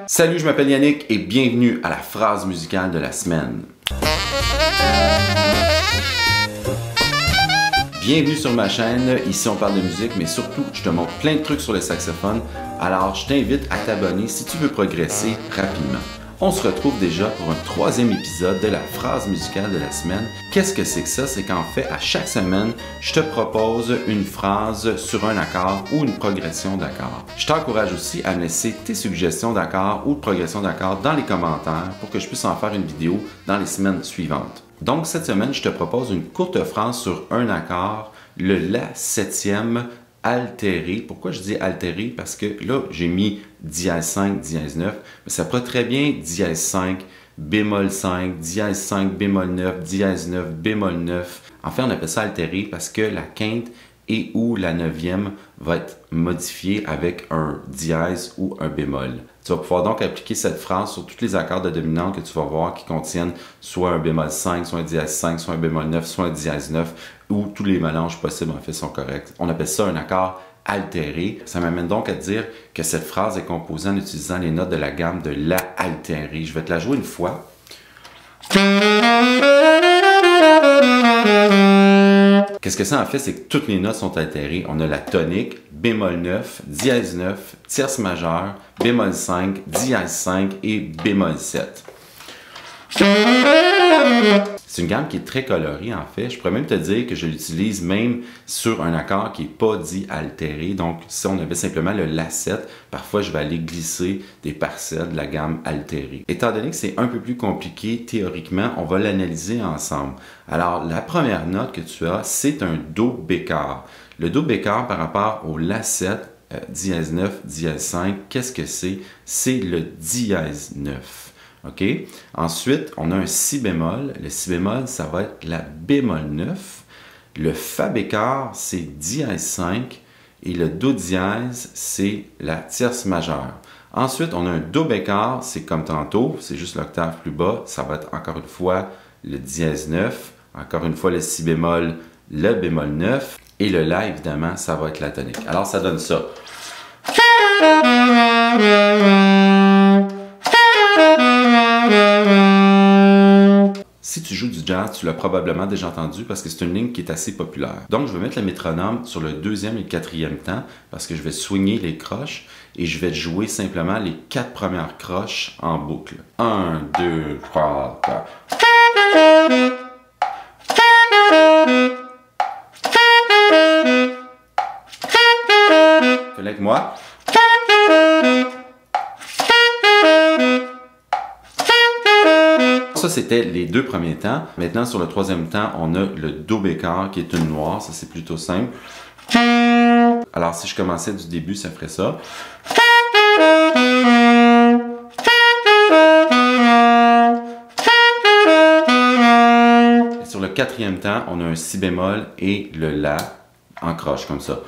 Salut, je m'appelle Yannick et bienvenue à la phrase musicale de la semaine. Bienvenue sur ma chaîne, ici on parle de musique, mais surtout je te montre plein de trucs sur le saxophone, alors je t'invite à t'abonner si tu veux progresser rapidement. On se retrouve déjà pour un troisième épisode de la phrase musicale de la semaine. Qu'est-ce que c'est que ça? C'est qu'en fait, à chaque semaine, je te propose une phrase sur un accord ou une progression d'accords. Je t'encourage aussi à me laisser tes suggestions d'accords ou de progression d'accords dans les commentaires pour que je puisse en faire une vidéo dans les semaines suivantes. Donc cette semaine, je te propose une courte phrase sur un accord, le La septième altéré. Pourquoi je dis altéré? Parce que là, j'ai mis dièse 5, dièse 9, mais ça pourrait très bien dièse 5, bémol 5, dièse 5, bémol 9, dièse 9, bémol 9. En fait, on appelle ça altéré parce que la quinte et ou la neuvième va être modifiée avec un dièse ou un bémol. Tu vas pouvoir donc appliquer cette phrase sur tous les accords de dominante que tu vas voir qui contiennent soit un bémol 5, soit un dièse 5, soit un bémol 9, soit un dièse 9, ou tous les mélanges possibles en fait sont corrects. On appelle ça un accord altéré. Ça m'amène donc à dire que cette phrase est composée en utilisant les notes de la gamme de La altéré. Je vais te la jouer une fois. Qu'est-ce que ça en fait? C'est que toutes les notes sont altérées. On a la tonique, bémol 9, dièse 9, tierce majeure, bémol 5, dièse 5 et bémol 7. C'est une gamme qui est très colorée en fait. Je pourrais même te dire que je l'utilise même sur un accord qui n'est pas dit altéré. Donc si on avait simplement le La 7, parfois je vais aller glisser des parcelles de la gamme altérée. Étant donné que c'est un peu plus compliqué théoriquement, on va l'analyser ensemble. Alors la première note que tu as, c'est un Do bécard. Le Do bécard par rapport au La 7, dièse 9, dièse 5, qu'est-ce que c'est? C'est le dièse 9. OK? Ensuite, on a un Si bémol. Le Si bémol, ça va être la bémol 9. Le Fa bécard, c'est dièse 5. Et le Do dièse, c'est la tierce majeure. Ensuite, on a un Do bécard, c'est comme tantôt, c'est juste l'octave plus bas. Ça va être encore une fois le dièse 9. Encore une fois, le Si bémol, le bémol 9. Et le La, évidemment, ça va être la tonique. Alors, ça donne ça. Si tu joues du jazz, tu l'as probablement déjà entendu parce que c'est une ligne qui est assez populaire. Donc, je vais mettre le métronome sur le deuxième et le quatrième temps parce que je vais swinguer les croches et je vais jouer simplement les 4 premières croches en boucle. 1, 2, 3, 4. Fais-le avec moi. Ça, c'était les 2 premiers temps. Maintenant, sur le 3e temps, on a le Do bécard qui est une noire. Ça, c'est plutôt simple. Alors, si je commençais du début, ça ferait ça. Et sur le 4e temps, on a un Si bémol et le La en croche, comme ça.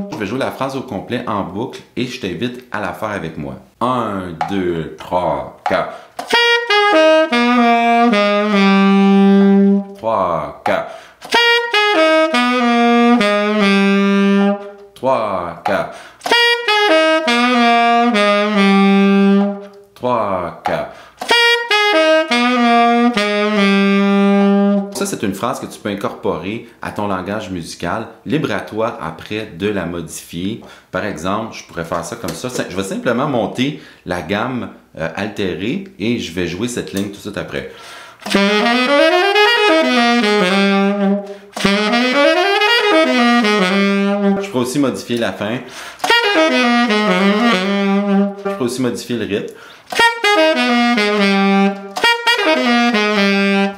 Je vais jouer la phrase au complet en boucle et je t'invite à la faire avec moi. 1, 2, 3, 4. 3, 4. 3, 4. 3, 4. Ça, c'est une phrase que tu peux incorporer à ton langage musical. Libre à toi après de la modifier. Par exemple, je pourrais faire ça comme ça. Je vais simplement monter la gamme altérée et je vais jouer cette ligne tout de suite après. Je pourrais aussi modifier la fin. Je pourrais aussi modifier le rythme.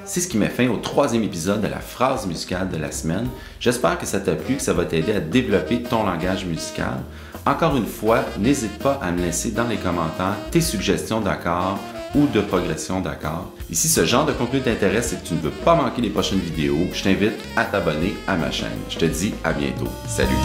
C'est ce qui met fin au 3e épisode de la phrase musicale de la semaine. J'espère que ça t'a plu, que ça va t'aider à développer ton langage musical. Encore une fois, n'hésite pas à me laisser dans les commentaires tes suggestions d'accords ou de progression d'accords. Et si ce genre de contenu t'intéresse et que tu ne veux pas manquer les prochaines vidéos, je t'invite à t'abonner à ma chaîne. Je te dis à bientôt. Salut!